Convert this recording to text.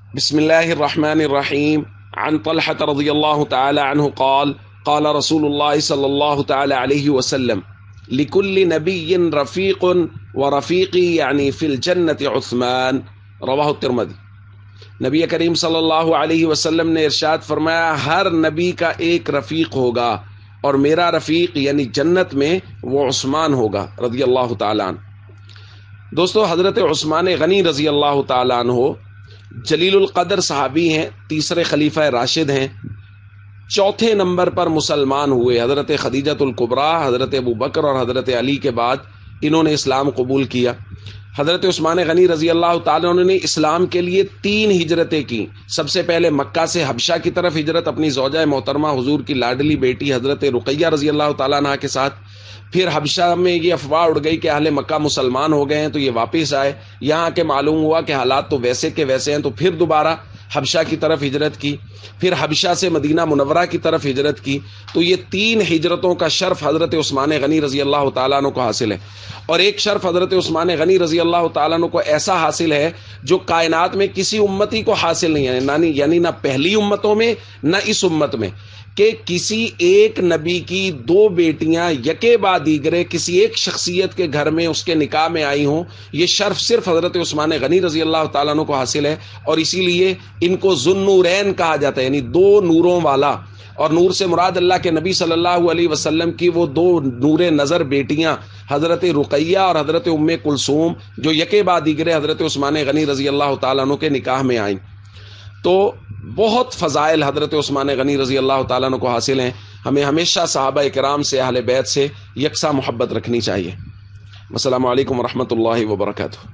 بسم الله الرحمن الرحيم. عن طلحة رضي الله تعالى عنه قال قال رسول الله صلى الله تعالى عليه وسلم لكل نبي رفيق ورفيقي يعني في الجنة عثمان رواه الترمذی۔ نبی کریم صلی اللہ علیہ وسلم نے ارشاد فرمایا ہر نبی کا ایک رفیق ہوگا اور میرا رفیق یعنی جنت میں وہ عثمان ہوگا رضی اللہ تعالیٰ عنہ۔ دوستو، حضرت عثمان غنی رضی اللہ تعالیٰ عنہ جلیل القدر صحابی ہیں، تیسرے خلیفہ راشد ہیں، چوتھے نمبر پر مسلمان ہوئے۔ حضرت خدیجۃ الکبریٰ، حضرت ابو بکر اور حضرت علی کے بعد انہوں نے اسلام قبول کیا۔ حضرت عثمان غنی رضی اللہ تعالیٰ عنہ نے اسلام کے لیے 3 ہجرتیں کی۔ سب سے پہلے مکہ سے حبشہ کی طرف ہجرت اپنی زوجہ محترمہ حضور کی لاڈلی بیٹی حضرت رقیہ رضی اللہ تعالیٰ عنہ کے ساتھ۔ پھر حبشہ میں یہ افواہ اڑ گئی کہ اہل مکہ مسلمان ہو گئے ہیں تو یہ واپس آئے، یہاں کے معلوم ہوا کہ حالات تو ویسے کے ویسے ہیں، تو پھر دوبارہ حبشہ کی طرف ہجرت کی، پھر حبشہ سے مدینہ منورہ کی طرف ہجرت کی۔ تو یہ 3 ہجرتوں کا شرف حضرت عثمان غنی رضی اللہ تعالیٰ عنہ کو حاصل ہے، اور ایک شرف حضرت عثمان غنی رضی اللہ تعالیٰ عنہ کو ایسا حاصل ہے جو کائنات میں کسی امتی کو حاصل نہیں ہے، یعنی نہ پہلی امتوں میں نہ اس امت میں، کہ کسی ایک نبی کی 2 بیٹیاں یکے بعد دیگرے کسی ایک شخصیت کے گھر میں اس کے نکاح میں آئی ہوں۔ یہ شرف صرف حضرت عثمان غنی رضی اللہ تعالیٰ عنہ کو حاصل ہے، اور اسی لیے ان کو ذو النورین کہا جاتا ہے، یعنی 2 نوروں والا۔ اور نور سے مراد اللہ کے نبی صلی اللہ علیہ وسلم کی وہ 2 نور نظر بیٹیاں حضرت رقیہ اور حضرت ام کلثوم، جو یکے بعد دیگرے حضرت عثمان غنی رضی اللہ تعالیٰ عنہ کے نکاح میں آئیں۔ تو بہت فضائل حضرت عثمان غنی رضی اللہ تعالیٰ عنہ کو حاصل ہیں۔ ہمیں ہمیشہ صحابہ کرام سے، اہل بیت سے یکساں محبت رکھنی چاہیے۔ السلام علیکم ورحمۃ اللہ وبرکاتہ۔